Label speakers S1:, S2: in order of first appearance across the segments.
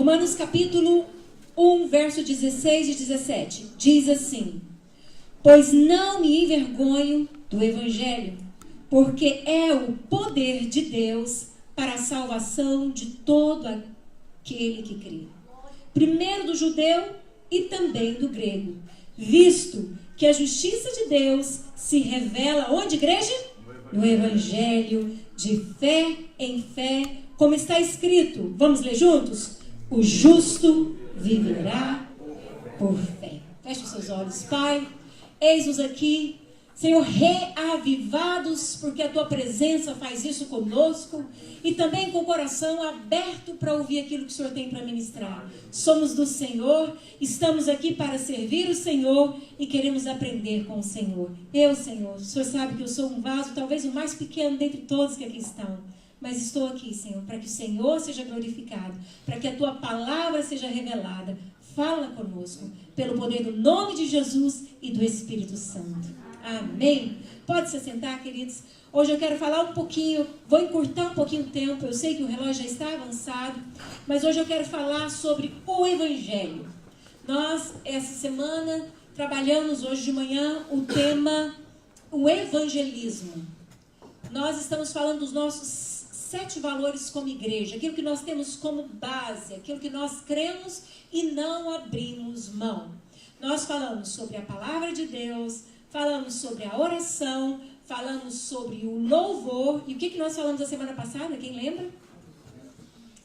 S1: Romanos capítulo 1, verso 16 e 17. Diz assim: pois não me envergonho do evangelho, porque é o poder de Deus para a salvação de todo aquele que crê. Primeiro do judeu e também do grego, visto que a justiça de Deus se revela onde, igreja? No evangelho, de fé em fé, como está escrito. Vamos ler juntos? O justo viverá por fé. Feche os seus olhos, Pai. Eis-nos aqui, Senhor, reavivados, porque a Tua presença faz isso conosco, e também com o coração aberto para ouvir aquilo que o Senhor tem para ministrar. Somos do Senhor, estamos aqui para servir o Senhor e queremos aprender com o Senhor. Senhor, o Senhor sabe que eu sou um vaso, talvez o mais pequeno dentre todos que aqui estão. Mas estou aqui, Senhor, para que o Senhor seja glorificado, para que a Tua palavra seja revelada. Fala conosco, pelo poder do nome de Jesus e do Espírito Santo. Amém? Pode se sentar, queridos. Hoje eu quero falar um pouquinho, vou encurtar um pouquinho o tempo, eu sei que o relógio já está avançado, mas hoje eu quero falar sobre o Evangelho. Nós, essa semana, trabalhamos hoje de manhã o tema, o evangelismo. Nós estamos falando dos nossos 7 valores como igreja, aquilo que nós temos como base, aquilo que nós cremos e não abrimos mão. Nós falamos sobre a palavra de Deus, falamos sobre a oração, falamos sobre o louvor. E o que nós falamos a semana passada? Quem lembra?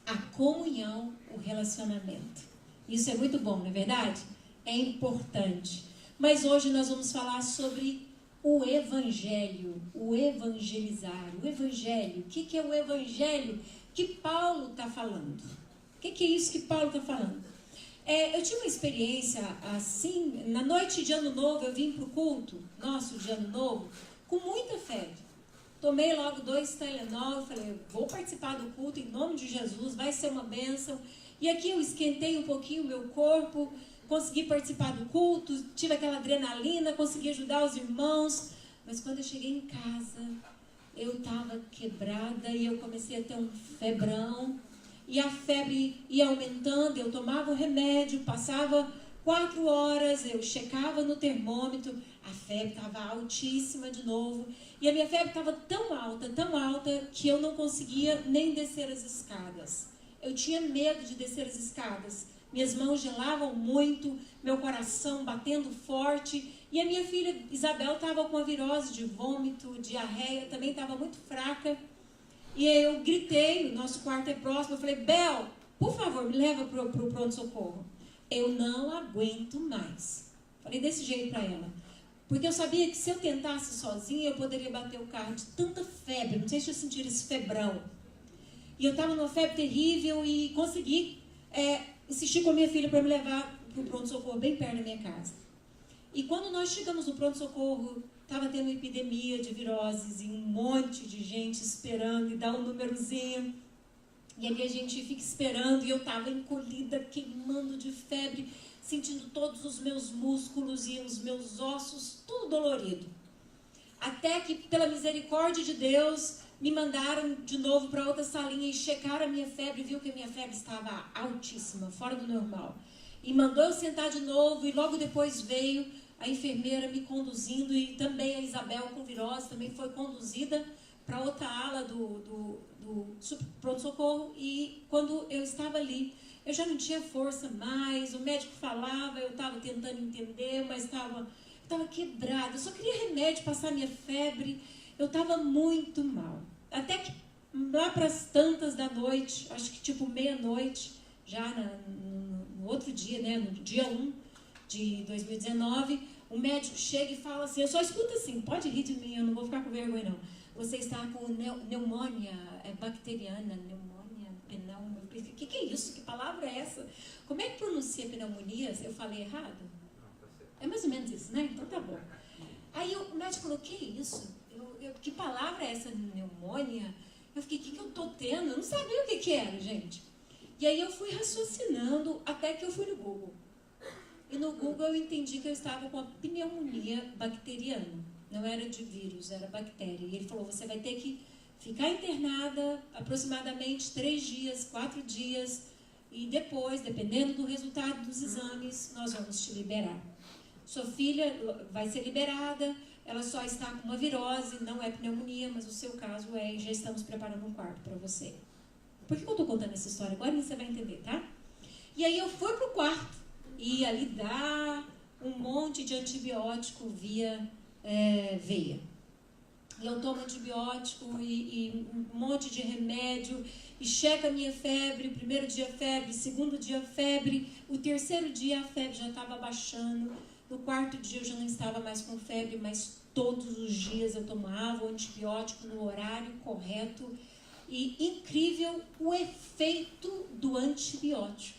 S1: A comunhão, o relacionamento. Isso é muito bom, não é verdade? É importante. Mas hoje nós vamos falar sobre o evangelho, o evangelizar. O evangelho, o que é o evangelho que Paulo está falando? O que é isso que Paulo está falando? Eu tive uma experiência assim, na noite de Ano Novo, eu vim para o culto nosso de Ano Novo com muita febre. Tomei logo 2 Tylenol, falei, vou participar do culto em nome de Jesus, vai ser uma bênção. E aqui eu esquentei um pouquinho o meu corpo, consegui participar do culto, tive aquela adrenalina, consegui ajudar os irmãos. Mas quando eu cheguei em casa, eu estava quebrada e eu comecei a ter um febrão. E a febre ia aumentando, eu tomava o remédio, passava 4 horas, eu checava no termômetro, a febre estava altíssima de novo. E a minha febre estava tão alta, que eu não conseguia nem descer as escadas. Eu tinha medo de descer as escadas. Minhas mãos gelavam muito, meu coração batendo forte. E a minha filha Isabel estava com a virose de vômito, diarreia, também estava muito fraca. E aí eu gritei, o nosso quarto é próximo, eu falei, Bel, por favor, me leva para o pronto-socorro. Eu não aguento mais. Falei desse jeito para ela. Porque eu sabia que se eu tentasse sozinha, eu poderia bater o carro de tanta febre. Não sei se eu sentir esse febrão. E eu estava numa febre terrível e consegui insistir com a minha filha para me levar para o pronto-socorro bem perto da minha casa. E quando nós chegamos no pronto-socorro, estava tendo uma epidemia de viroses e um monte de gente esperando e dá um númerozinho. E ali a gente fica esperando e eu estava encolhida, queimando de febre, sentindo todos os meus músculos e os meus ossos, tudo dolorido. Até que, pela misericórdia de Deus, me mandaram de novo para outra salinha e checaram a minha febre e viu que a minha febre estava altíssima, fora do normal. E mandou eu sentar de novo e logo depois veio a enfermeira me conduzindo e também a Isabel com virose também foi conduzida para outra ala do pronto-socorro. E quando eu estava ali, eu já não tinha força mais, o médico falava, eu estava tentando entender, mas estava quebrada. Eu só queria remédio, passar minha febre, eu estava muito mal. Até que lá para as tantas da noite, acho que tipo meia-noite, já no outro dia, né, no dia 1 de 2019, o médico chega e fala assim, eu só escuto assim, pode rir de mim, eu não vou ficar com vergonha não. Você está com pneumonia bacteriana, o que é isso? Que palavra é essa? Como é que pronuncia pneumonia? Eu falei errado? É mais ou menos isso, né? Então tá bom. Aí o médico falou, que é isso? Que palavra é essa, pneumonia? Eu fiquei, o que eu tô tendo? Eu não sabia o que era, gente. E aí eu fui raciocinando até que eu fui no Google. E no Google eu entendi que eu estava com a pneumonia bacteriana. Não era de vírus, era bactéria. E ele falou, você vai ter que ficar internada aproximadamente 3 dias, 4 dias, e depois, dependendo do resultado dos exames, nós vamos te liberar. Sua filha vai ser liberada, ela só está com uma virose, não é pneumonia, mas o seu caso é, e já estamos preparando um quarto para você. Por que eu estou contando essa história agora? Você vai entender, tá? E aí eu fui pro quarto e ali dá um monte de antibiótico via veia. E eu tomo antibiótico e um monte de remédio, e checa a minha febre, primeiro dia febre, segundo dia febre, o terceiro dia a febre já estava baixando, no quarto dia eu já não estava mais com febre, mas todos os dias eu tomava o antibiótico no horário correto, e incrível o efeito do antibiótico.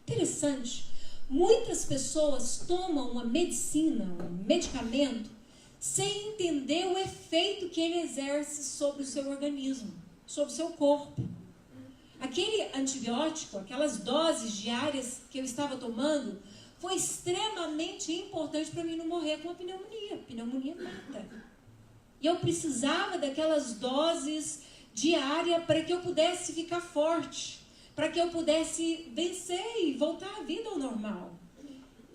S1: Interessante, muitas pessoas tomam uma medicina, um medicamento, sem entender o efeito que ele exerce sobre o seu organismo, sobre o seu corpo. Aquele antibiótico, aquelas doses diárias que eu estava tomando, foi extremamente importante para mim não morrer com a pneumonia. Pneumonia mata. E eu precisava daquelas doses diárias para que eu pudesse ficar forte, para que eu pudesse vencer e voltar à vida ao normal.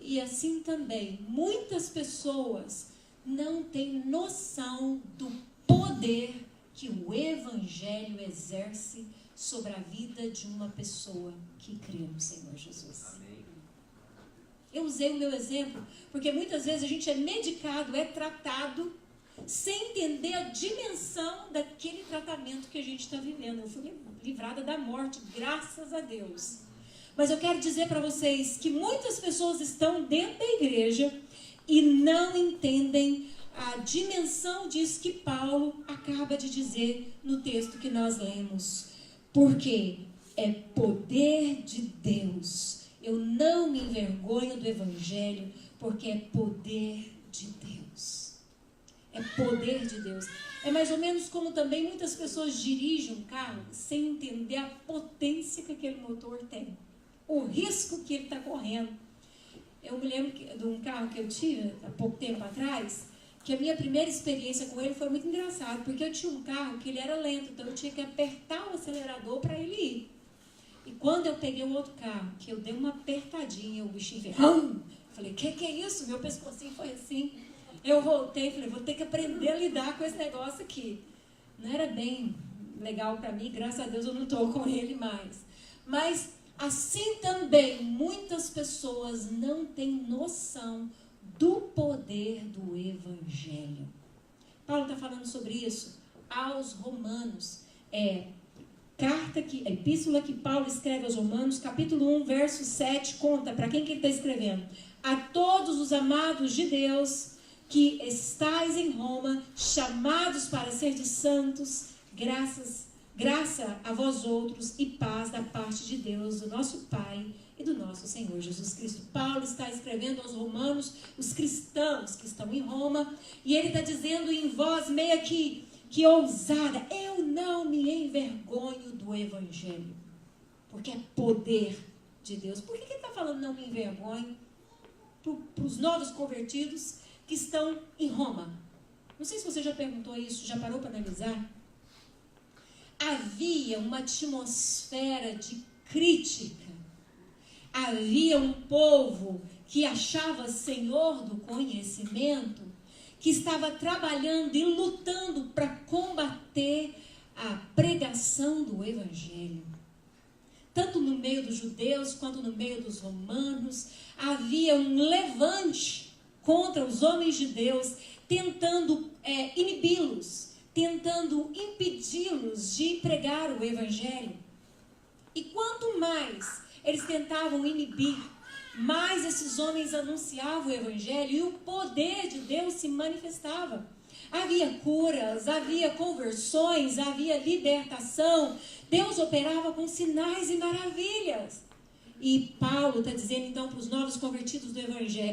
S1: E assim também, muitas pessoas não têm noção do poder que o Evangelho exerce sobre a vida de uma pessoa que crê no Senhor Jesus. Amém. Eu usei o meu exemplo porque muitas vezes a gente é medicado, é tratado, sem entender a dimensão daquele tratamento que a gente está vivendo. Eu fui livrada da morte, graças a Deus. Mas eu quero dizer para vocês que muitas pessoas estão dentro da igreja e não entendem a dimensão disso que Paulo acaba de dizer no texto que nós lemos. Porque é poder de Deus. Eu não me envergonho do Evangelho, porque é poder de Deus. É poder de Deus. É mais ou menos como também muitas pessoas dirigem um carro sem entender a potência que aquele motor tem. O risco que ele está correndo. Eu me lembro de um carro que eu tive há pouco tempo atrás, que a minha primeira experiência com ele foi muito engraçada, porque eu tinha um carro que ele era lento, então eu tinha que apertar o acelerador para ele ir. E quando eu peguei o outro carro, que eu dei uma apertadinha, o bichinho fez... Falei, que é isso? Meu pescocinho foi assim. Eu voltei e falei, vou ter que aprender a lidar com esse negócio aqui. Não era bem legal para mim, graças a Deus eu não estou com ele mais. Mas assim também, muitas pessoas não têm noção do poder do Evangelho. Paulo está falando sobre isso aos Romanos. A epístola que Paulo escreve aos Romanos, capítulo 1, verso 7, conta para quem que ele está escrevendo. A todos os amados de Deus que estais em Roma, chamados para ser de santos, graça a vós outros e paz da parte de Deus, do nosso Pai e do nosso Senhor Jesus Cristo. Paulo está escrevendo aos romanos, os cristãos que estão em Roma, e ele está dizendo em voz meio que ousada, eu não me envergonho do Evangelho, porque é poder de Deus. Por que ele está falando não me envergonho? Para os novos convertidos que estão em Roma. Não sei se você já perguntou isso, já parou para analisar? Havia uma atmosfera de crítica. Havia um povo que achava senhor do conhecimento, que estava trabalhando e lutando para combater a pregação do Evangelho. Tanto no meio dos judeus quanto no meio dos romanos, havia um levante contra os homens de Deus, tentando inibi-los, tentando impedi-los de pregar o Evangelho. E quanto mais eles tentavam inibir, mais esses homens anunciavam o Evangelho e o poder de Deus se manifestava. Havia curas, havia conversões, havia libertação. Deus operava com sinais e maravilhas. E Paulo está dizendo então para os novos convertidos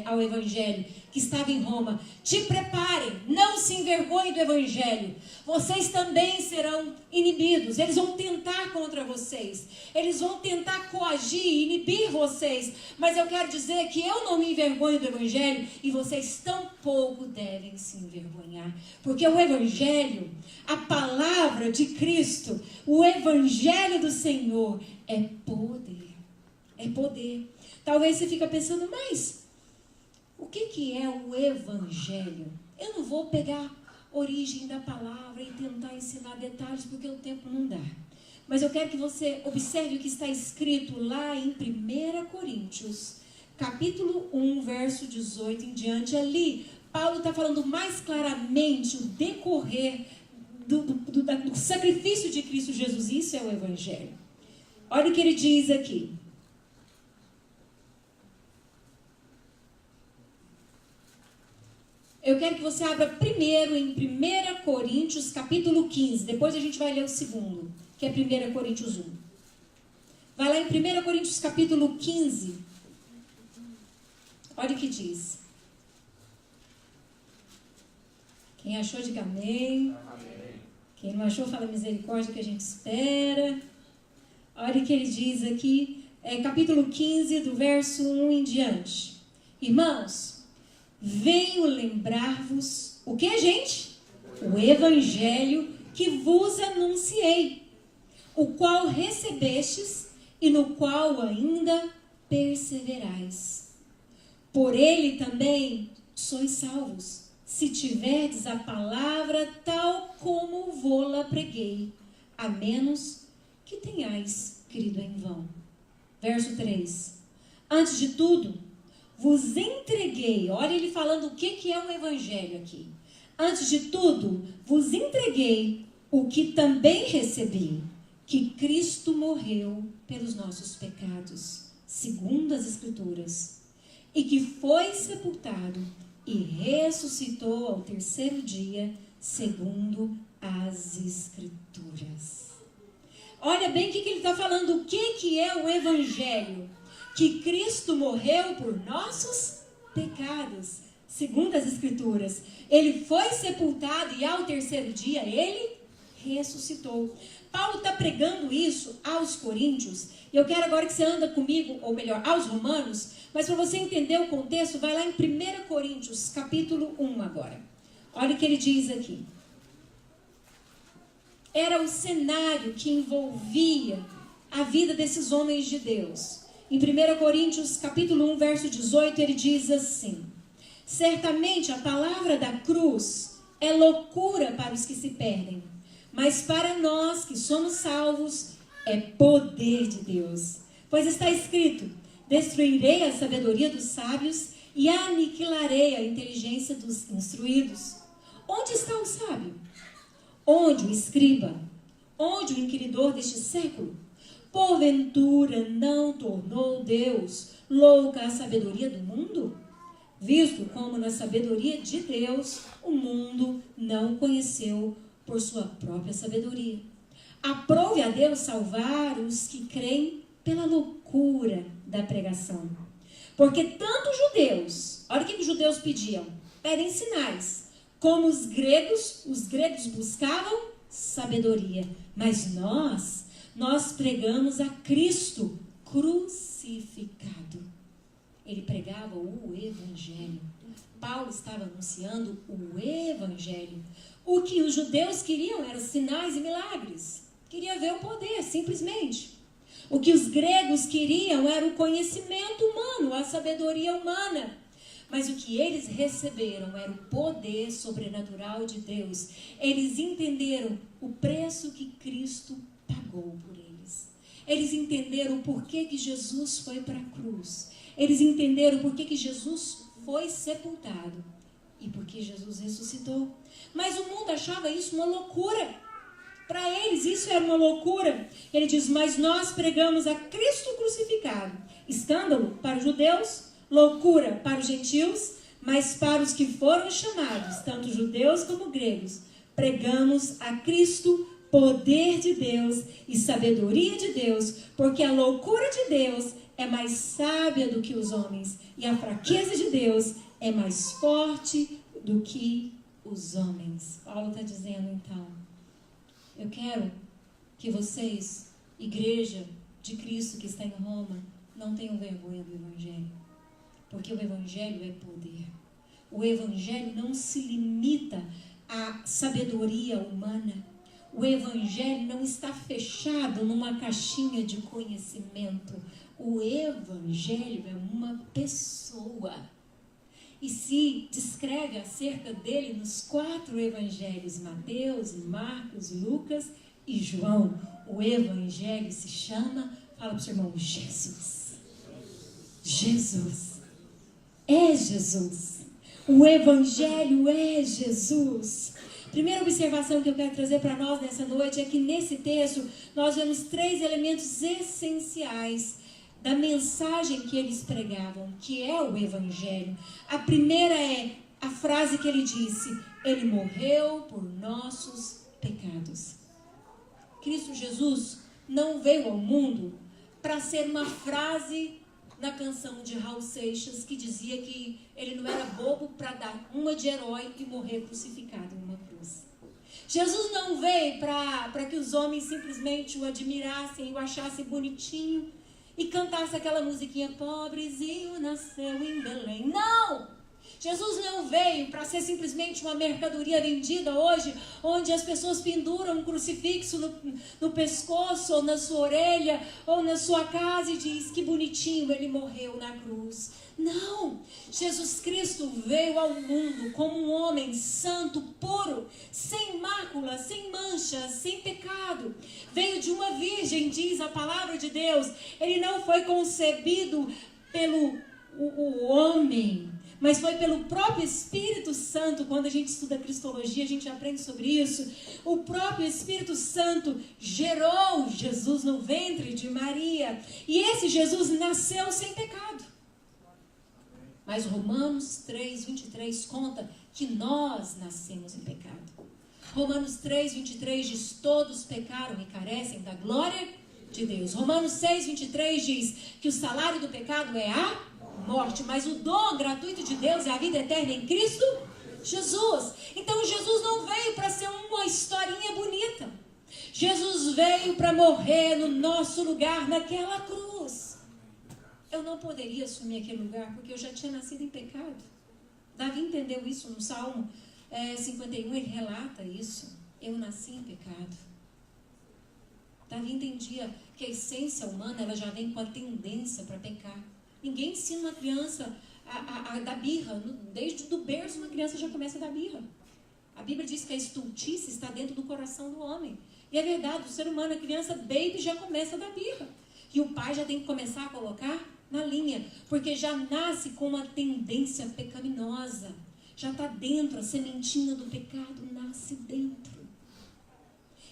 S1: ao Evangelho, que estavam em Roma: te preparem, não se envergonhem do Evangelho. Vocês também serão inibidos, eles vão tentar contra vocês, eles vão tentar coagir, inibir vocês. Mas eu quero dizer que eu não me envergonho do Evangelho e vocês tampouco devem se envergonhar. Porque o Evangelho, a palavra de Cristo, o Evangelho do Senhor é poder. É poder. Talvez você fique pensando, mas o que é o Evangelho? Eu não vou pegar a origem da palavra e tentar ensinar detalhes, porque o tempo não dá. Mas eu quero que você observe o que está escrito lá em 1 Coríntios, capítulo 1, verso 18 em diante. Ali, Paulo está falando mais claramente o decorrer do sacrifício de Cristo Jesus. Isso é o Evangelho. Olha o que ele diz aqui. Eu quero que você abra primeiro em 1 Coríntios, capítulo 15. Depois a gente vai ler o segundo, que é 1 Coríntios 1. Vai lá em 1 Coríntios, capítulo 15. Olha o que diz. Quem achou, diga amém. Quem não achou, fala misericórdia que a gente espera. Olha o que ele diz aqui, capítulo 15, do verso 1 em diante. Irmãos, venho lembrar-vos, o que, gente? O Evangelho que vos anunciei, o qual recebestes e no qual ainda perseverais. Por ele também sois salvos, se tiverdes a palavra tal como vô-la preguei, a menos que tenhais crido em vão. Verso 3. Antes de tudo, vos entreguei. Olha ele falando o que é um evangelho aqui. Antes de tudo, vos entreguei o que também recebi, que Cristo morreu pelos nossos pecados, segundo as Escrituras, e que foi sepultado e ressuscitou ao terceiro dia, segundo as Escrituras. Olha bem o que ele está falando. O que é o evangelho? Que Cristo morreu por nossos pecados, segundo as Escrituras. Ele foi sepultado e ao terceiro dia ele ressuscitou. Paulo está pregando isso aos coríntios. E eu quero agora que você anda comigo, ou melhor, aos romanos. Mas para você entender o contexto, vai lá em 1 Coríntios, capítulo 1 agora. Olha o que ele diz aqui. Era o cenário que envolvia a vida desses homens de Deus. Em 1 Coríntios, capítulo 1, verso 18, ele diz assim: certamente a palavra da cruz é loucura para os que se perdem, mas para nós que somos salvos é poder de Deus. Pois está escrito: destruirei a sabedoria dos sábios e aniquilarei a inteligência dos instruídos. Onde está o sábio? Onde o escriba? Onde o inquiridor deste século? Porventura não tornou Deus louca a sabedoria do mundo? Visto como na sabedoria de Deus o mundo não conheceu por sua própria sabedoria. Aprove a Deus salvar os que creem pela loucura da pregação. Porque tanto os judeus, olha o que os judeus pediam, pedem sinais, como os gregos buscavam sabedoria. Mas nós pregamos a Cristo crucificado. Ele pregava o Evangelho. Paulo estava anunciando o Evangelho. O que os judeus queriam eram sinais e milagres. Queria ver o poder, simplesmente. O que os gregos queriam era o conhecimento humano, a sabedoria humana. Mas o que eles receberam era o poder sobrenatural de Deus. Eles entenderam o preço que Cristo pagou por eles. Eles entenderam o porquê que Jesus foi para a cruz. Eles entenderam o porquê que Jesus foi sepultado e porque Jesus ressuscitou. Mas o mundo achava isso uma loucura. Para eles isso era uma loucura. Ele diz: mas nós pregamos a Cristo crucificado. Escândalo para os judeus, loucura para os gentios, mas para os que foram chamados, tanto judeus como gregos, pregamos a Cristo, poder de Deus e sabedoria de Deus, porque a loucura de Deus é mais sábia do que os homens, e a fraqueza de Deus é mais forte do que os homens. Paulo está dizendo, então, eu quero que vocês, igreja de Cristo que está em Roma, não tenham vergonha do Evangelho, porque o Evangelho é poder. O Evangelho não se limita à sabedoria humana. O Evangelho não está fechado numa caixinha de conhecimento. O Evangelho é uma pessoa. E se descreve acerca dele nos 4 evangelhos, Mateus, Marcos, Lucas e João. O Evangelho se chama, fala para o seu irmão, Jesus. Jesus. É Jesus. O Evangelho é Jesus. Primeira observação que eu quero trazer para nós nessa noite é que nesse texto nós vemos 3 elementos essenciais da mensagem que eles pregavam, que é o Evangelho. A primeira é a frase que ele disse: ele morreu por nossos pecados. Cristo Jesus não veio ao mundo para ser uma frase na canção de Raul Seixas que dizia que ele não era bobo para dar uma de herói e morrer crucificado em uma cruz. Jesus não veio para que os homens simplesmente o admirassem, o achassem bonitinho e cantasse aquela musiquinha, pobrezinho nasceu em Belém. Não! Jesus não veio para ser simplesmente uma mercadoria vendida hoje, onde as pessoas penduram um crucifixo no pescoço, ou na sua orelha, ou na sua casa e diz que bonitinho ele morreu na cruz. Não! Jesus Cristo veio ao mundo como um homem santo, puro, sem mácula, sem mancha, sem pecado. Veio de uma virgem, diz a palavra de Deus. Ele não foi concebido pelo o homem, mas foi pelo próprio Espírito Santo. Quando a gente estuda Cristologia, a gente aprende sobre isso. O próprio Espírito Santo gerou Jesus no ventre de Maria. E esse Jesus nasceu sem pecado. Mas Romanos 3:23 conta que nós nascemos em pecado. Romanos 3:23 diz: todos pecaram e carecem da glória de Deus. Romanos 6:23 diz que o salário do pecado é a morte, mas o dom gratuito de Deus é a vida eterna em Cristo Jesus. Então Jesus não veio para ser uma historinha bonita. Jesus veio para morrer no nosso lugar naquela cruz. Eu não poderia assumir aquele lugar porque eu já tinha nascido em pecado. Davi entendeu isso no Salmo 51, ele relata isso. Eu nasci em pecado. Davi entendia que a essência humana ela já vem com a tendência para pecar. Ninguém ensina uma criança a dar birra. Desde o berço uma criança já começa a dar birra. A Bíblia diz que a estultice está dentro do coração do homem. E é verdade, o ser humano, a criança baby já começa a dar birra. E o pai já tem que começar a colocar na linha, porque já nasce com uma tendência pecaminosa. Já está dentro, a sementinha do pecado nasce dentro.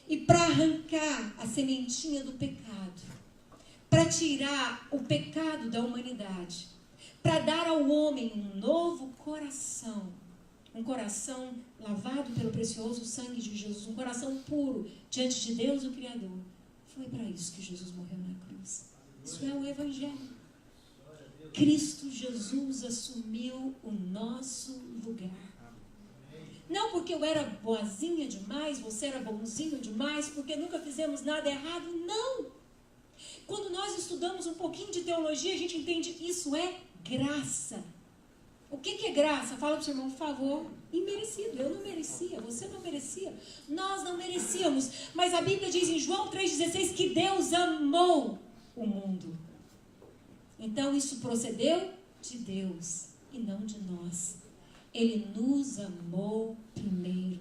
S1: E para arrancar a sementinha do pecado, para tirar o pecado da humanidade, para dar ao homem um novo coração, um coração lavado pelo precioso sangue de Jesus, um coração puro diante de Deus, o Criador. Foi para isso que Jesus morreu na cruz. Isso é o Evangelho. Cristo Jesus assumiu o nosso lugar. Não porque eu era boazinha demais, você era bonzinho demais, porque nunca fizemos nada errado, não. Quando nós estudamos um pouquinho de teologia, a gente entende que isso é graça. O que é graça? Fala para o seu irmão, por favor. Imerecido. Eu não merecia, você não merecia. Nós não merecíamos. Mas a Bíblia diz em João 3,16 que Deus amou o mundo. Então isso procedeu de Deus e não de nós. Ele nos amou primeiro.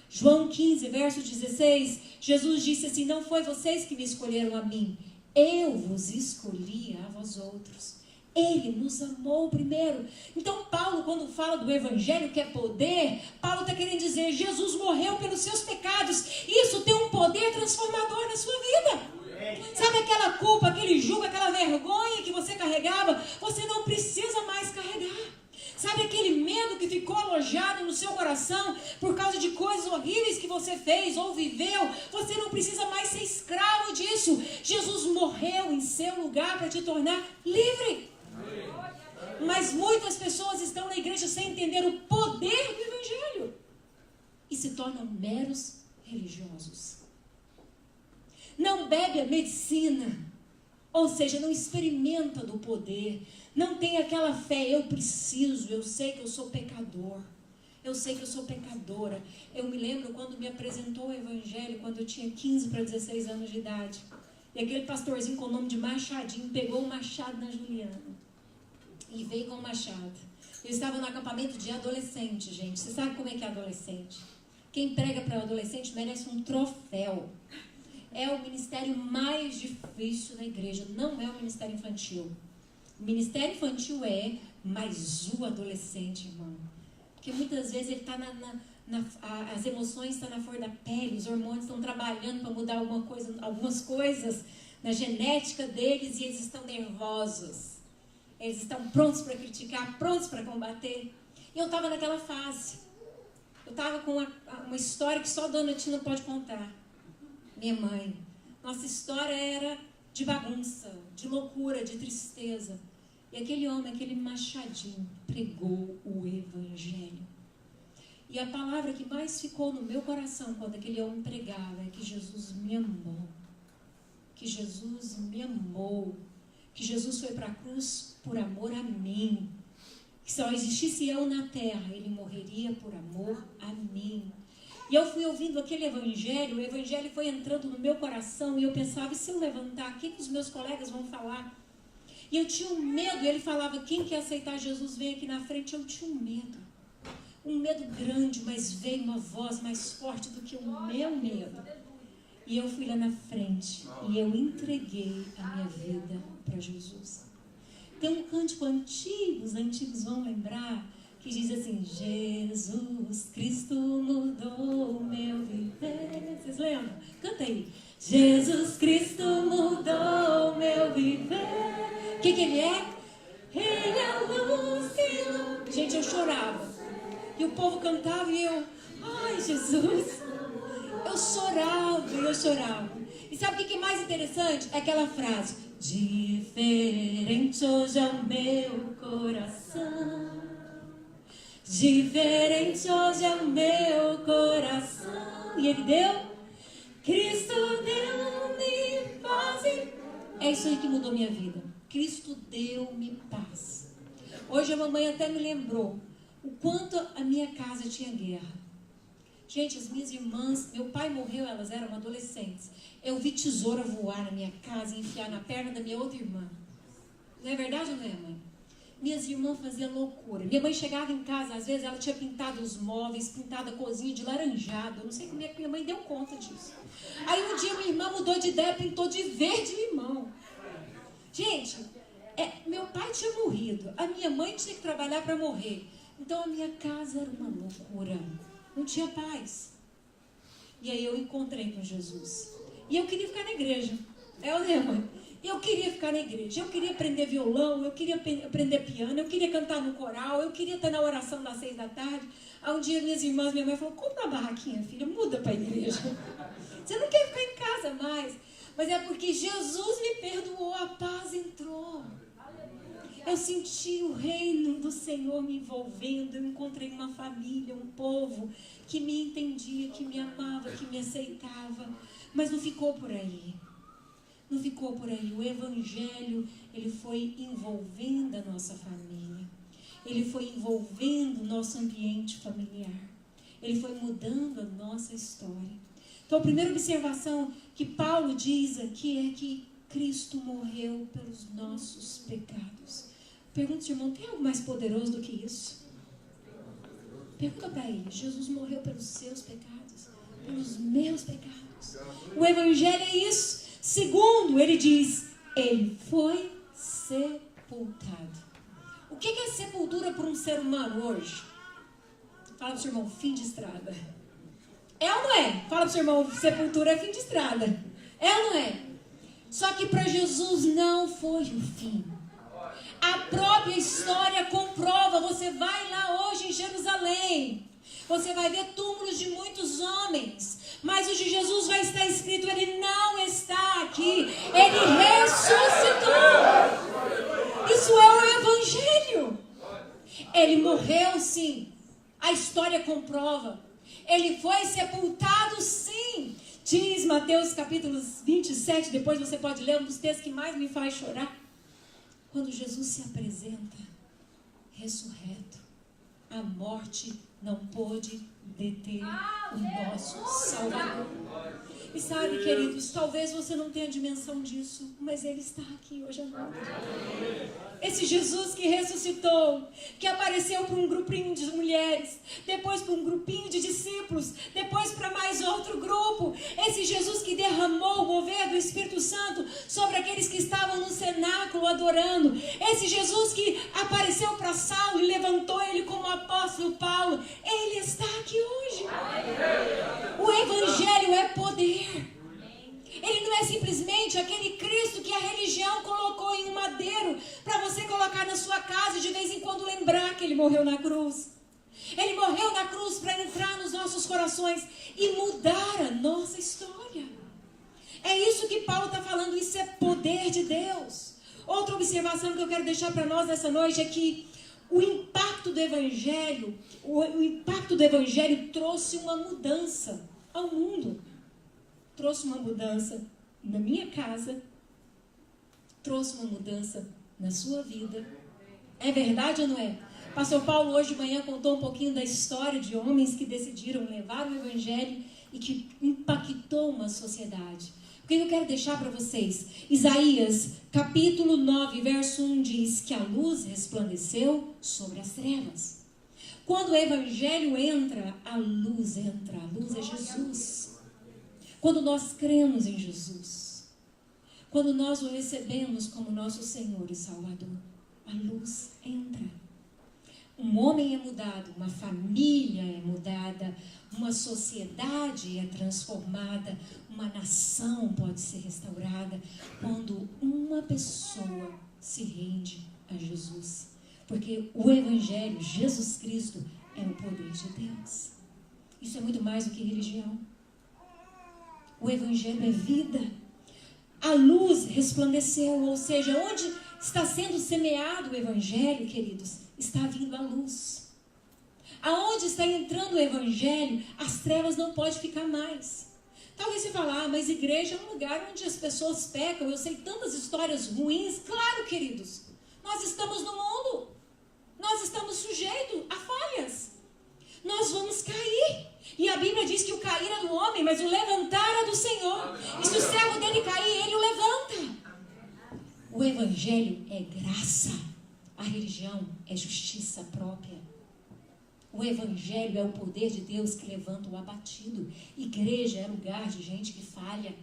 S1: João 15, verso 16, Jesus disse assim: não foi vocês que me escolheram a mim, eu vos escolhi a vós outros. Ele nos amou primeiro. Então Paulo, quando fala do Evangelho que é poder, Paulo está querendo dizer, Jesus morreu pelos seus pecados. Isso tem um poder transformador na sua vida. Sabe aquela culpa, aquele jugo, aquela vergonha que você carregava? Você não precisa mais carregar. Sabe aquele medo que ficou alojado no seu coração por causa de coisas horríveis que você fez ou viveu? Você não precisa mais ser escravo disso. Jesus morreu em seu lugar para te tornar livre. Mas muitas pessoas estão na igreja sem entender o poder do Evangelho e se tornam meros religiosos. Não bebe a medicina, ou seja, não experimenta do poder, não tem aquela fé, eu preciso, eu sei que eu sou pecador, eu sei que eu sou pecadora. Eu me lembro quando me apresentou o Evangelho, quando eu tinha 15 para 16 anos de idade, e aquele pastorzinho com o nome de Machadinho pegou o machado na Juliana e veio com o machado. Eu estava no acampamento de adolescente, gente. Você sabe como é que é adolescente? Quem prega para adolescente merece um troféu. É o ministério mais difícil da igreja, não é o ministério infantil. O ministério infantil mas o adolescente, irmão. Porque muitas vezes ele está as emoções estão na flor da pele, os hormônios estão trabalhando para mudar algumas coisas na genética deles e eles estão nervosos. Eles estão prontos para criticar, prontos para combater. E eu estava naquela fase. Eu estava com uma história que só a Dona Tina pode contar. Minha mãe. Nossa história era de bagunça, de loucura, de tristeza. E aquele homem, aquele Machadinho, pregou o Evangelho. E a palavra que mais ficou no meu coração quando aquele homem pregava é que Jesus me amou. Que Jesus me amou. Que Jesus foi para a cruz por amor a mim. Que se só existisse eu na terra, ele morreria por amor a mim. E eu fui ouvindo aquele evangelho, o evangelho foi entrando no meu coração e eu pensava, e se eu levantar, o que os meus colegas vão falar? E eu tinha um medo, ele falava, quem quer aceitar Jesus, vem aqui na frente. Eu tinha um medo grande, mas veio uma voz mais forte do que o meu medo. E eu fui lá na frente e eu entreguei a minha vida para Jesus. Tem um cântico antigo, os antigos vão lembrar, que diz assim, Jesus Cristo mudou o meu viver. Vocês lembram? Canta aí. Jesus Cristo mudou o meu viver. O que ele é? Ele é a luz que ilumina. Gente, eu chorava. E o povo cantava e eu, ai Jesus. Eu chorava. E sabe o que é mais interessante? É aquela frase, diferente hoje é o meu coração. Diferente hoje é o meu coração. E ele deu? Cristo deu-me paz. É isso aí que mudou minha vida. Cristo deu-me paz. Hoje a mamãe até me lembrou o quanto a minha casa tinha guerra. Gente, as minhas irmãs, meu pai morreu, elas eram adolescentes. Eu vi tesoura voar na minha casa e enfiar na perna da minha outra irmã. Não é verdade ou não é, mãe? Minhas irmãs faziam loucura. Minha mãe chegava em casa, às vezes ela tinha pintado os móveis, pintado a cozinha de laranjado. Eu não sei como é que minha mãe deu conta disso. Aí um dia minha irmã mudou de ideia, pintou de verde limão. Gente, meu pai tinha morrido. A minha mãe tinha que trabalhar para morrer. Então a minha casa era uma loucura. Não tinha paz. E aí eu encontrei com Jesus. E eu queria ficar na igreja. É o lema. Eu queria ficar na igreja. Eu queria aprender violão. Eu queria aprender piano. Eu queria cantar no coral. Eu queria estar na oração das 6 da tarde. Aí um dia minhas irmãs, minha mãe falou, compra uma barraquinha, filha. Muda para a igreja. Você não quer ficar em casa mais. Mas é porque Jesus me perdoou. A paz entrou. Eu senti o reino do Senhor me envolvendo. Eu encontrei uma família, um povo que me entendia, que me amava, que me aceitava. Mas não ficou por aí. Não ficou por aí. O Evangelho, ele foi envolvendo a nossa família. Ele foi envolvendo o nosso ambiente familiar. Ele foi mudando a nossa história. Então, a primeira observação que Paulo diz aqui é que Cristo morreu pelos nossos pecados. Pergunta, irmão, tem algo mais poderoso do que isso? Pergunta para ele. Jesus morreu pelos seus pecados, pelos meus pecados. O Evangelho é isso. Segundo, ele diz, ele foi sepultado. O que é sepultura para um ser humano hoje? Fala para o seu irmão, fim de estrada. É ou não é? Fala para o seu irmão, sepultura é fim de estrada. É ou não é? Só que para Jesus não foi o fim. A própria história comprova, você vai lá hoje em Jerusalém, você vai ver túmulos de muitos homens, mas o de Jesus vai estar escrito, ele não está aqui, ele ressuscitou. Isso é o Evangelho. Ele morreu sim, a história comprova. Ele foi sepultado sim. Diz Mateus capítulo 27, depois você pode ler, um dos textos que mais me faz chorar. Quando Jesus se apresenta ressurreto, a morte não pôde deter o nosso Salvador. E sabe, queridos, talvez você não tenha dimensão disso, mas Ele está aqui hoje à noite. Esse Jesus que ressuscitou, que apareceu para um grupinho de mulheres, depois para um grupinho de discípulos, depois para mais outro grupo. Esse Jesus que derramou o mover do Espírito Santo sobre aqueles que estavam no cenáculo adorando. Esse Jesus que apareceu para Saulo e levantou ele como apóstolo Paulo. Ele está aqui hoje. O Evangelho é poder. Ele não é simplesmente aquele Cristo que a religião colocou em um madeiro para você colocar na sua casa e de vez em quando lembrar que Ele morreu na cruz. Ele morreu na cruz para entrar nos nossos corações e mudar a nossa história. É isso que Paulo está falando, isso é poder de Deus. Outra observação que eu quero deixar para nós nessa noite é que o impacto do Evangelho, trouxe uma mudança ao mundo. Trouxe uma mudança na minha casa, trouxe uma mudança na sua vida. É verdade ou não é? Pastor Paulo hoje de manhã contou um pouquinho da história de homens que decidiram levar o Evangelho e que impactou uma sociedade. O que eu quero deixar para vocês? Isaías, capítulo 9, verso 1 diz que a luz resplandeceu sobre as trevas. Quando o Evangelho entra, a luz entra. A luz é Jesus. Quando nós cremos em Jesus, quando nós o recebemos como nosso Senhor e Salvador, a luz entra. Um homem é mudado, uma família é mudada, uma sociedade é transformada, uma nação pode ser restaurada quando uma pessoa se rende a Jesus. Porque o Evangelho, Jesus Cristo, é o poder de Deus. Isso é muito mais do que religião. O Evangelho é vida. A luz resplandeceu, ou seja, onde está sendo semeado o Evangelho, queridos, está vindo a luz. Aonde está entrando o Evangelho, as trevas não podem ficar mais. Talvez você fale, mas igreja é um lugar onde as pessoas pecam, eu sei tantas histórias ruins. Claro, queridos, nós estamos no mundo, nós estamos sujeitos a falhas. Nós vamos cair. E a Bíblia diz que o cair é do homem, mas o levantar é do Senhor. E se o servo dele cair, ele o levanta. O Evangelho é graça. A religião é justiça própria. O Evangelho é o poder de Deus que levanta o abatido. Igreja é lugar de gente que falha,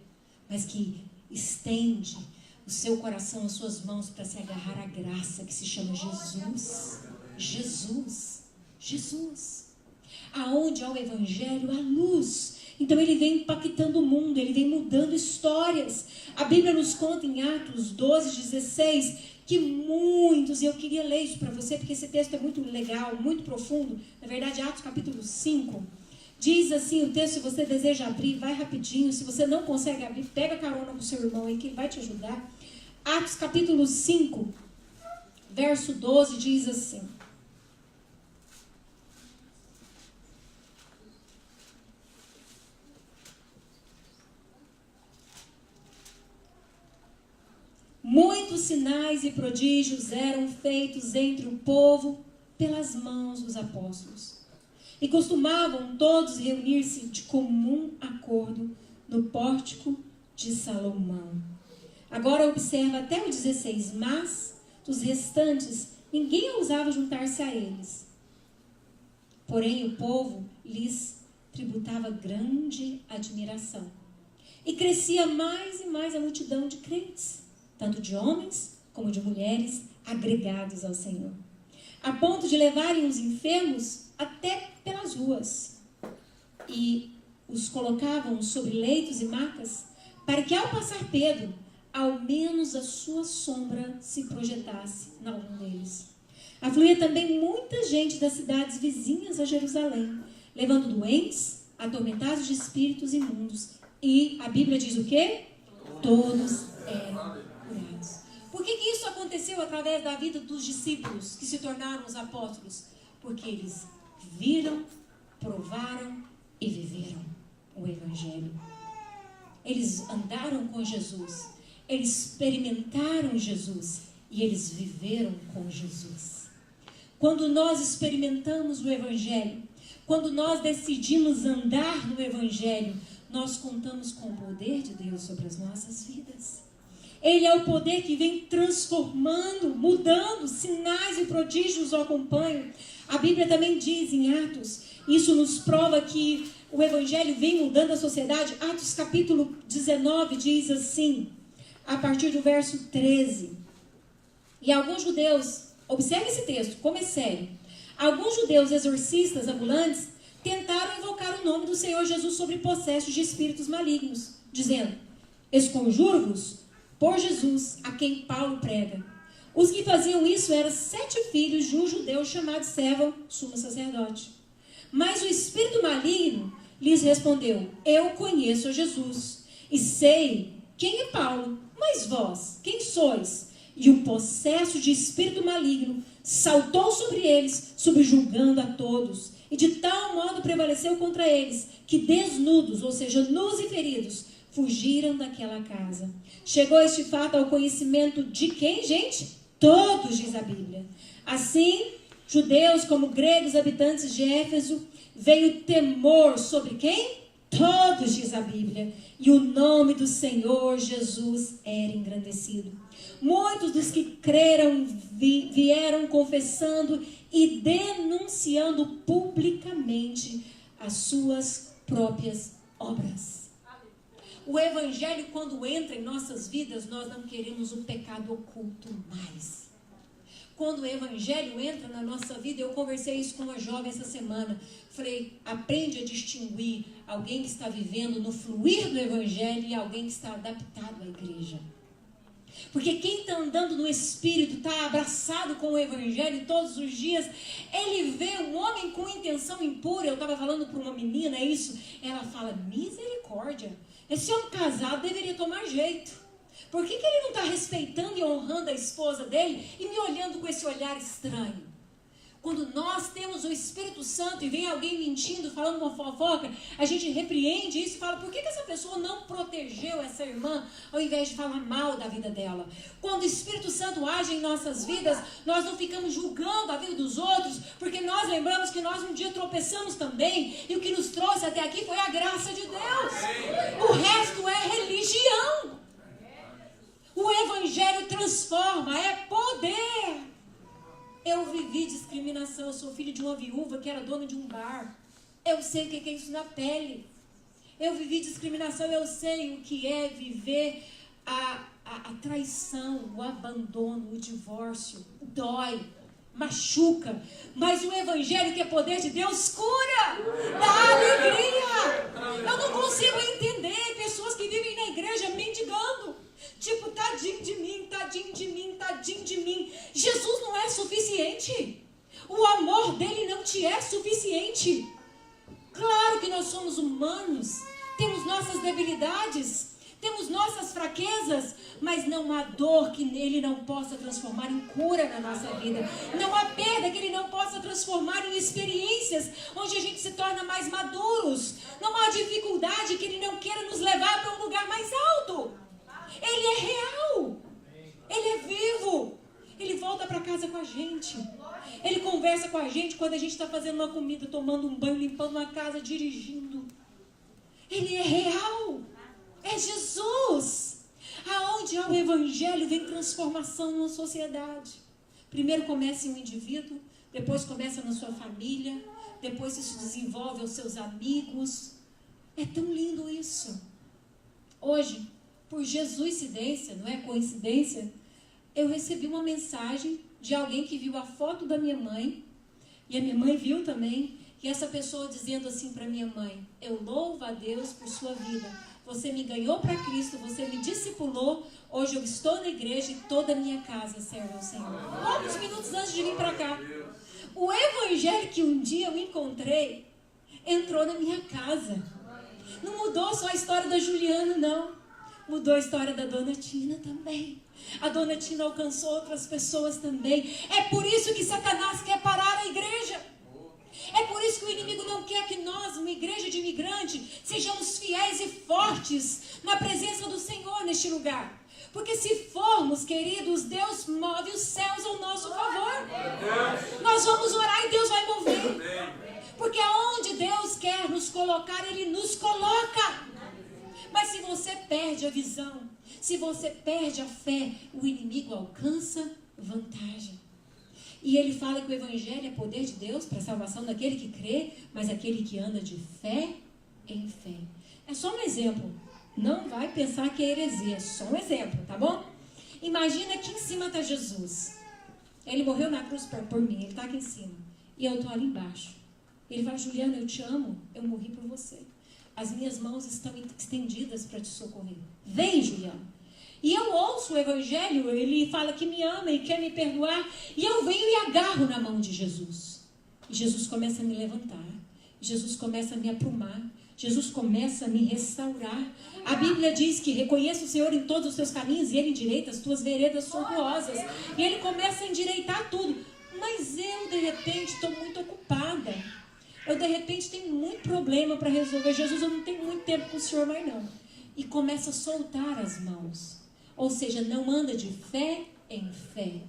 S1: mas que estende o seu coração, as suas mãos para se agarrar à graça que se chama Jesus. Jesus. Jesus. Aonde há o Evangelho, há luz. Então ele vem impactando o mundo, ele vem mudando histórias. A Bíblia nos conta em Atos 12:16 que muitos, e eu queria ler isso para você porque esse texto é muito legal, muito profundo. Na verdade, Atos capítulo 5 diz assim o texto. Se você deseja abrir, vai rapidinho. Se você não consegue abrir, pega carona com o seu irmão aí que ele vai te ajudar. Atos capítulo 5 verso 12 diz assim: muitos sinais e prodígios eram feitos entre o povo pelas mãos dos apóstolos. E costumavam todos reunir-se de comum acordo no pórtico de Salomão. Agora observa até o 16. Mas dos restantes, ninguém ousava juntar-se a eles. Porém, o povo lhes tributava grande admiração. E crescia mais e mais a multidão de crentes, tanto de homens como de mulheres, agregados ao Senhor, a ponto de levarem os enfermos até pelas ruas, e os colocavam sobre leitos e macas, para que ao passar Pedro, ao menos a sua sombra se projetasse em algum deles. Afluía também muita gente das cidades vizinhas a Jerusalém, levando doentes, atormentados de espíritos imundos. E a Bíblia diz o quê? Todos eram curados. Por que isso aconteceu através da vida dos discípulos que se tornaram os apóstolos? Porque eles viram, provaram e viveram o Evangelho. Eles andaram com Jesus, eles experimentaram Jesus e eles viveram com Jesus. Quando nós experimentamos o Evangelho, quando nós decidimos andar no Evangelho, nós contamos com o poder de Deus sobre as nossas vidas. Ele é o poder que vem transformando, mudando, sinais e prodígios o acompanham. A Bíblia também diz em Atos, isso nos prova que o Evangelho vem mudando a sociedade. Atos capítulo 19 diz assim, a partir do verso 13. E alguns judeus, observe esse texto, como é sério. Alguns judeus exorcistas ambulantes tentaram invocar o nome do Senhor Jesus sobre possessos de espíritos malignos, dizendo, esconjuro-vos por Jesus, a quem Paulo prega. Os que faziam isso eram 7 filhos de um judeu chamado Sévão, sumo sacerdote. Mas o espírito maligno lhes respondeu, eu conheço a Jesus, e sei quem é Paulo, mas vós, quem sois? E um possesso de espírito maligno saltou sobre eles, subjugando a todos, e de tal modo prevaleceu contra eles, que desnudos, ou seja, nus e feridos, fugiram daquela casa. Chegou este fato ao conhecimento de quem, gente? Todos, diz a Bíblia. Assim, judeus como gregos, habitantes de Éfeso, veio temor sobre quem? Todos, diz a Bíblia. E o nome do Senhor Jesus era engrandecido. Muitos dos que creram vieram confessando e denunciando publicamente as suas próprias obras. O Evangelho, quando entra em nossas vidas, nós não queremos o pecado oculto mais. Quando o Evangelho entra na nossa vida, eu conversei isso com uma jovem essa semana. Falei, aprende a distinguir alguém que está vivendo no fluir do Evangelho e alguém que está adaptado à igreja. Porque quem está andando no Espírito, está abraçado com o Evangelho todos os dias, ele vê um homem com intenção impura. Eu estava falando para uma menina isso, ela fala, misericórdia, esse homem casado deveria tomar jeito. Por que ele não está respeitando e honrando a esposa dele e me olhando com esse olhar estranho? Quando nós temos o Espírito Santo e vem alguém mentindo, falando uma fofoca, a gente repreende isso e fala, por que essa pessoa não protegeu essa irmã ao invés de falar mal da vida dela? Quando o Espírito Santo age em nossas vidas, nós não ficamos julgando a vida dos outros, porque nós lembramos que nós um dia tropeçamos também, e o que nos trouxe até aqui foi a graça de Deus. O resto é religião. O Evangelho transforma, é poder. Eu vivi discriminação, eu sou filho de uma viúva que era dona de um bar. Eu sei o que é isso na pele. Eu vivi discriminação, eu sei o que é viver a traição, o abandono, o divórcio. Dói, machuca. Mas o Evangelho, que é poder de Deus, cura, dá alegria. Eu não consigo entender pessoas que vivem na igreja mendigando. Tipo, tadinho de mim, tadinho de mim, tadinho de mim. Jesus não é suficiente. O amor dele não te é suficiente. Claro que nós somos humanos, temos nossas debilidades, temos nossas fraquezas, mas não há dor que ele não possa transformar em cura na nossa vida. Não há perda que ele não possa transformar em experiências onde a gente se torna mais maduros. Não há dificuldade que ele não queira nos levar para um lugar mais alto. Ele é real, ele é vivo, ele volta para casa com a gente, ele conversa com a gente quando a gente está fazendo uma comida, tomando um banho, limpando uma casa, dirigindo. Ele é real, é Jesus. Aonde há o Evangelho vem transformação numa sociedade. Primeiro começa em um indivíduo, depois começa na sua família, depois isso desenvolve aos seus amigos. É tão lindo isso. Hoje, por Jesuicidência, não é coincidência, eu recebi uma mensagem de alguém que viu a foto da minha mãe, e a minha mãe viu também, e essa pessoa dizendo assim para minha mãe, eu louvo a Deus por sua vida, você me ganhou para Cristo, você me discipulou, hoje eu estou na igreja e toda a minha casa serve ao Senhor. Poucos minutos antes de vir para cá. O evangelho que um dia eu encontrei, entrou na minha casa. Não mudou só a história da Juliana, não. Mudou a história da Dona Tina também. A Dona Tina alcançou outras pessoas também. É por isso que Satanás quer parar a igreja. É por isso que o inimigo não quer que nós, uma igreja de imigrante, sejamos fiéis e fortes na presença do Senhor neste lugar. Porque se formos, queridos, Deus move os céus ao nosso favor. Nós vamos orar e Deus vai mover. Porque aonde Deus quer nos colocar, Ele nos coloca. Mas se você perde a visão, se você perde a fé, o inimigo alcança vantagem. E ele fala que o evangelho é poder de Deus para a salvação daquele que crê, mas aquele que anda de fé em fé. É só um exemplo. Não vai pensar que é heresia, é só um exemplo, tá bom? Imagina que em cima está Jesus. Ele morreu na cruz por mim, ele está aqui em cima. E eu estou ali embaixo. Ele fala, Juliana, eu te amo, eu morri por você. As minhas mãos estão estendidas para te socorrer. Vem, Juliana. E eu ouço o evangelho, ele fala que me ama e quer me perdoar. E eu venho e agarro na mão de Jesus. E Jesus começa a me levantar. Jesus começa a me aprumar. Jesus começa a me restaurar. A Bíblia diz que reconheça o Senhor em todos os teus caminhos e Ele endireita as tuas veredas tortuosas. E Ele começa a endireitar tudo. Mas eu, de repente, estou muito ocupada. Eu, de repente, tenho muito problema para resolver. Jesus, eu não tenho muito tempo com o Senhor mais não. E começa a soltar as mãos. Ou seja, não anda de fé em fé.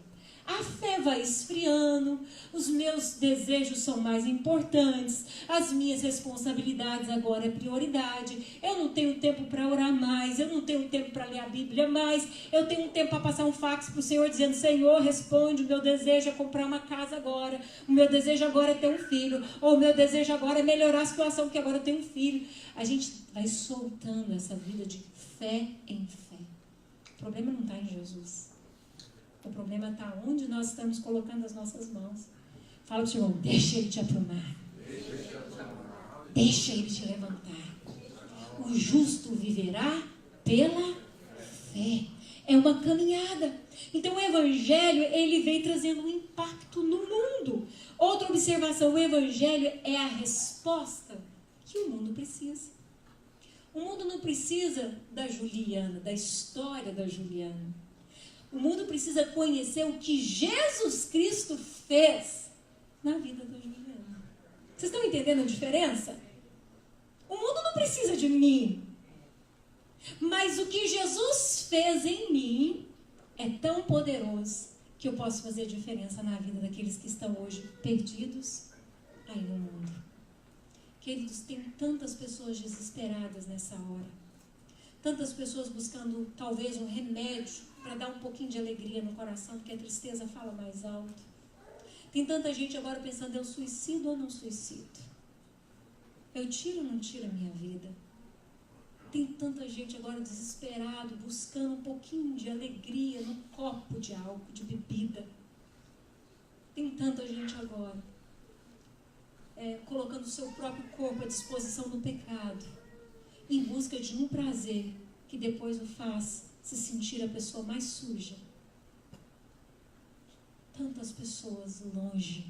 S1: A fé vai esfriando, os meus desejos são mais importantes, as minhas responsabilidades agora é prioridade, eu não tenho tempo para orar mais, eu não tenho tempo para ler a Bíblia mais, eu tenho um tempo para passar um fax para o Senhor dizendo, Senhor, responde, o meu desejo é comprar uma casa agora, o meu desejo agora é ter um filho, ou o meu desejo agora é melhorar a situação porque agora eu tenho um filho. A gente vai soltando essa vida de fé em fé. O problema não está em Jesus. O problema está onde nós estamos colocando as nossas mãos. Fala para o Senhor, deixa Ele te aprumar. Deixa Ele te levantar. O justo viverá pela fé. É uma caminhada. Então o Evangelho, ele vem trazendo um impacto no mundo. Outra observação, o Evangelho é a resposta que o mundo precisa. O mundo não precisa da Juliana, da história da Juliana. O mundo precisa conhecer o que Jesus Cristo fez na vida da Juliana. Vocês estão entendendo a diferença? O mundo não precisa de mim. Mas o que Jesus fez em mim é tão poderoso que eu posso fazer diferença na vida daqueles que estão hoje perdidos aí no mundo. Queridos, tem tantas pessoas desesperadas nessa hora. Tantas pessoas buscando talvez um remédio para dar um pouquinho de alegria no coração, porque a tristeza fala mais alto. Tem tanta gente agora pensando, eu suicido ou não suicido? Eu tiro ou não tiro a minha vida? Tem tanta gente agora desesperado, buscando um pouquinho de alegria no copo de álcool, de bebida. Tem tanta gente agora colocando o seu próprio corpo à disposição do pecado, em busca de um prazer que depois o faz se sentir a pessoa mais suja. Tantas pessoas longe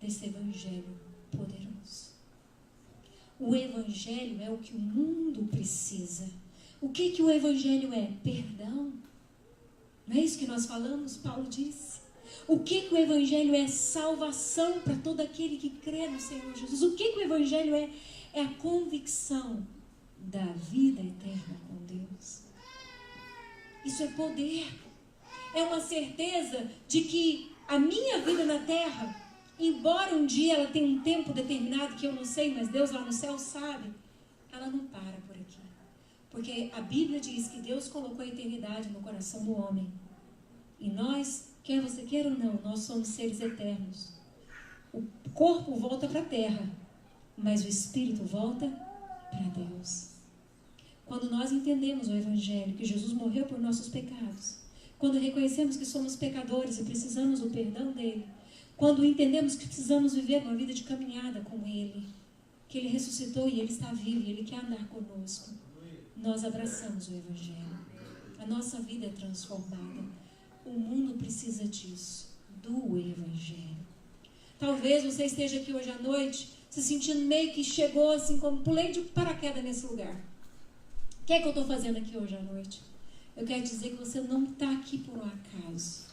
S1: desse evangelho poderoso. O evangelho é o que o mundo precisa. O que o evangelho é? Perdão. Não é isso que nós falamos? Paulo disse. O que o evangelho é? Salvação para todo aquele que crê no Senhor Jesus. O que o evangelho é? É a convicção da vida eterna com Deus. Isso é poder. É uma certeza de que a minha vida na terra, embora um dia ela tenha um tempo determinado que eu não sei, mas Deus lá no céu sabe, ela não para por aqui. Porque a Bíblia diz que Deus colocou a eternidade no coração do homem. E nós, quer você queira ou não, nós somos seres eternos. O corpo volta para a terra, mas o espírito volta para Deus. Quando nós entendemos o Evangelho, que Jesus morreu por nossos pecados, quando reconhecemos que somos pecadores e precisamos do perdão dele, quando entendemos que precisamos viver uma vida de caminhada com ele, que ele ressuscitou e ele está vivo e ele quer andar conosco, nós abraçamos o Evangelho. A nossa vida é transformada. O mundo precisa disso, do Evangelho. Talvez você esteja aqui hoje à noite se sentindo meio que chegou assim, como pulei de paraquedas nesse lugar. O que é que eu estou fazendo aqui hoje à noite? Eu quero dizer que você não está aqui por um acaso.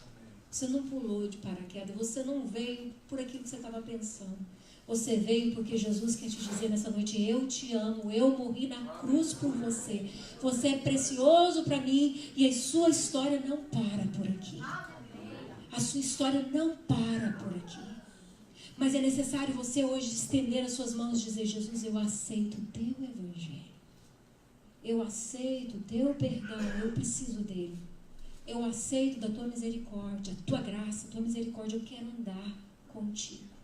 S1: Você não pulou de paraquedas, você não veio por aquilo que você estava pensando. Você veio porque Jesus quer te dizer nessa noite: eu te amo, eu morri na cruz por você. Você é precioso para mim e a sua história não para por aqui. A sua história não para por aqui. Mas é necessário você hoje estender as suas mãos e dizer: Jesus, eu aceito o teu Evangelho. Eu aceito o teu perdão, eu preciso dele. Eu aceito da tua misericórdia, a tua graça, a tua misericórdia, eu quero andar contigo.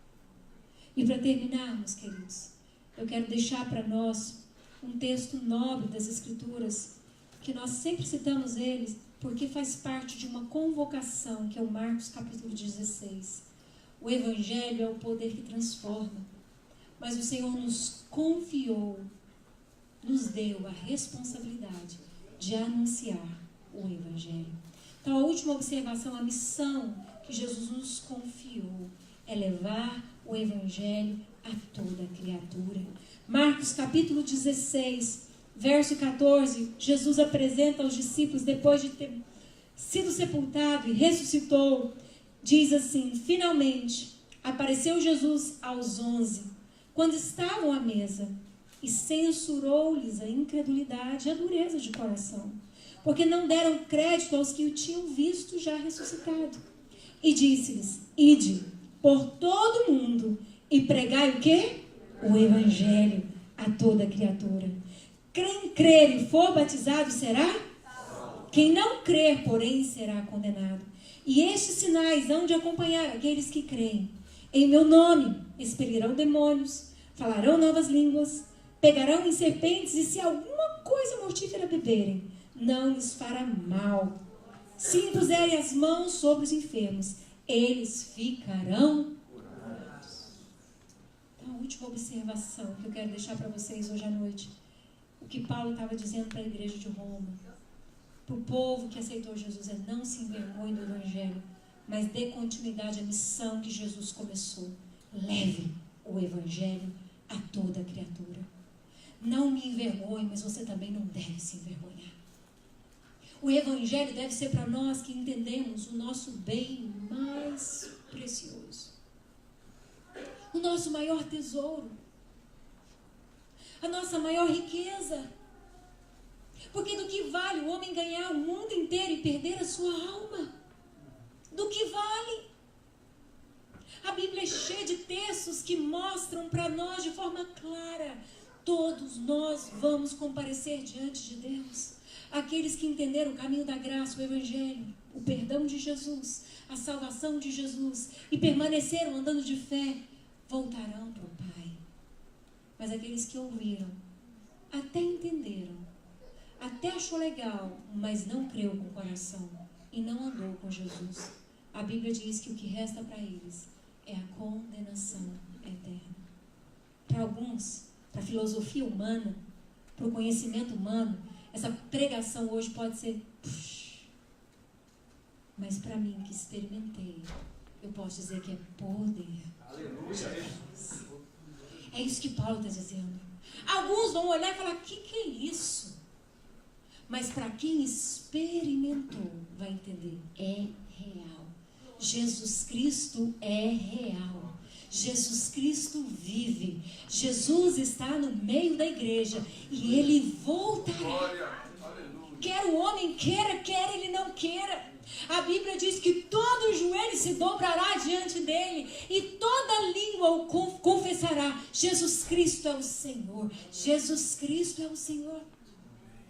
S1: E para terminar, meus queridos, eu quero deixar para nós um texto nobre das Escrituras, que nós sempre citamos eles, porque faz parte de uma convocação, que é o Marcos capítulo 16. O Evangelho é o poder que transforma, mas o Senhor nos confiou, nos deu a responsabilidade de anunciar o Evangelho. Então, a última observação, a missão que Jesus nos confiou é levar o Evangelho a toda criatura. Marcos capítulo 16, verso 14, Jesus apresenta aos discípulos, depois de ter sido sepultado e ressuscitou, diz assim: finalmente apareceu Jesus aos 11, quando estavam à mesa, e censurou-lhes a incredulidade e a dureza de coração, porque não deram crédito aos que o tinham visto já ressuscitado. E disse-lhes: ide por todo o mundo e pregai o quê? O Evangelho a toda criatura. Quem crer e for batizado será? Quem não crer, porém, será condenado. E estes sinais hão de acompanhar aqueles que creem. Em meu nome expelirão demônios, falarão novas línguas, pegarão em serpentes, e se alguma coisa mortífera beberem, não lhes fará mal. Se impuserem as mãos sobre os enfermos, eles ficarão curados. Então, a última observação que eu quero deixar para vocês hoje à noite, o que Paulo estava dizendo para a igreja de Roma, para o povo que aceitou Jesus, é: não se envergonhe do Evangelho, mas dê continuidade à missão que Jesus começou. Leve o Evangelho a toda criatura. Não me envergonhe, mas você também não deve se envergonhar. O Evangelho deve ser para nós que entendemos o nosso bem mais precioso, o nosso maior tesouro, a nossa maior riqueza. Porque do que vale o homem ganhar o mundo inteiro e perder a sua alma? Do que vale? A Bíblia é cheia de textos que mostram para nós de forma clara: todos nós vamos comparecer diante de Deus. Aqueles que entenderam o caminho da graça, o Evangelho, o perdão de Jesus, a salvação de Jesus, e permaneceram andando de fé, voltarão para o Pai. Mas aqueles que ouviram, até entenderam, até achou legal, mas não creu com o coração e não andou com Jesus, a Bíblia diz que o que resta para eles é a condenação eterna. Para alguns, para a filosofia humana, para o conhecimento humano, essa pregação hoje pode ser... Mas para mim, que experimentei, eu posso dizer que é poder. Aleluia. É isso que Paulo está dizendo. Alguns vão olhar e falar: que é isso? Mas para quem experimentou, vai entender: é real. Jesus Cristo é real. Jesus Cristo vive. Jesus está no meio da igreja e ele voltará. Quer o homem queira, quer ele não queira. A Bíblia diz que todo joelho se dobrará diante dele e toda língua o confessará: Jesus Cristo é o Senhor. Jesus Cristo é o Senhor.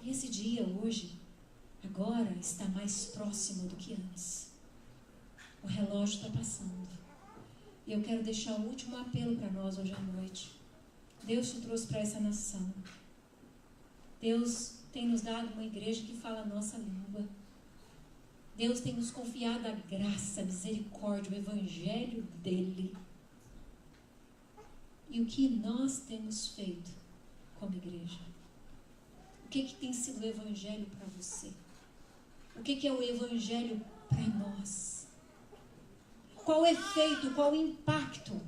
S1: E esse dia hoje, agora, está mais próximo do que antes. O relógio está passando. E eu quero deixar o último apelo para nós hoje à noite. Deus te trouxe para essa nação. Deus tem nos dado uma igreja que fala a nossa língua. Deus tem nos confiado a graça, a misericórdia, o Evangelho dele. E o que nós temos feito como igreja? O que tem sido o Evangelho para você? O que é o Evangelho para nós? Qual o efeito, qual o impacto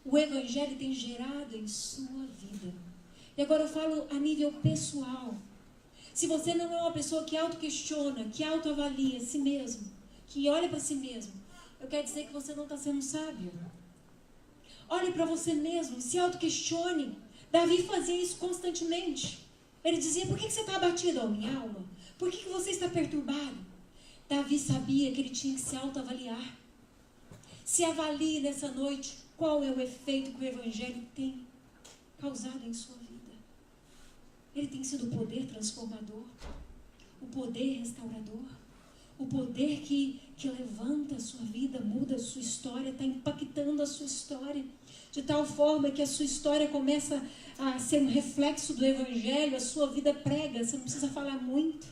S1: o Evangelho tem gerado em sua vida? E agora eu falo a nível pessoal. Se você não é uma pessoa que auto-questiona, que autoavalia a si mesmo, que olha para si mesmo, eu quero dizer que você não está sendo sábio. Olhe para você mesmo, se auto-questione. Davi fazia isso constantemente. Ele dizia, por que você está abatido, ó minha alma? Por que você está perturbado? Davi sabia que ele tinha que se autoavaliar. Se avalie nessa noite qual é o efeito que o Evangelho tem causado em sua vida. Ele tem sido o poder transformador, o poder restaurador, o poder que levanta a sua vida, muda a sua história, está impactando a sua história, de tal forma que a sua história começa a ser um reflexo do Evangelho, a sua vida prega, você não precisa falar muito,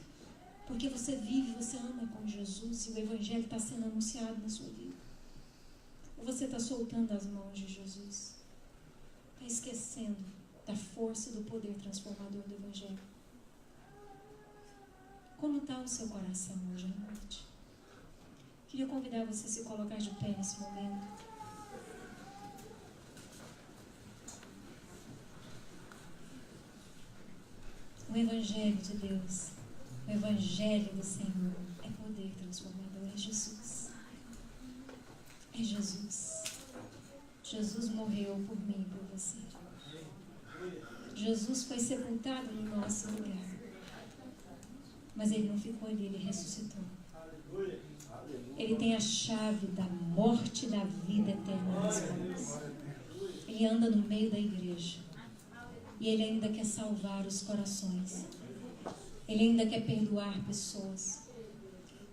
S1: porque você vive, você anda com Jesus e o Evangelho está sendo anunciado na sua vida. Ou você está soltando as mãos de Jesus, está esquecendo da força e do poder transformador do Evangelho. Como está o seu coração hoje à noite? Queria convidar você a se colocar de pé nesse momento. O Evangelho de Deus, o Evangelho do Senhor é poder transformador, é Jesus. É Jesus. Jesus morreu por mim e por você. Jesus foi sepultado no nosso lugar. Mas ele não ficou ali, ele ressuscitou. Ele tem a chave da morte e da vida eterna nas mãos. Ele anda no meio da igreja. E ele ainda quer salvar os corações. Ele ainda quer perdoar pessoas.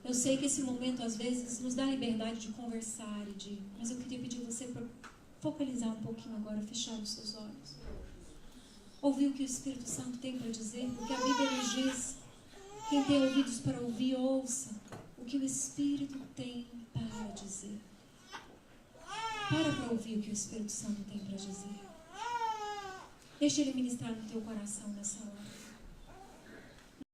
S1: Eu sei que esse momento às vezes nos dá a liberdade de conversar, mas eu queria pedir você para focalizar um pouquinho agora, fechar os seus olhos. Ouvir o que o Espírito Santo tem para dizer, porque a Bíblia nos diz, quem tem ouvidos para ouvir, ouça o que o Espírito tem para dizer. Para ouvir o que o Espírito Santo tem para dizer. Deixa ele ministrar no teu coração nessa hora.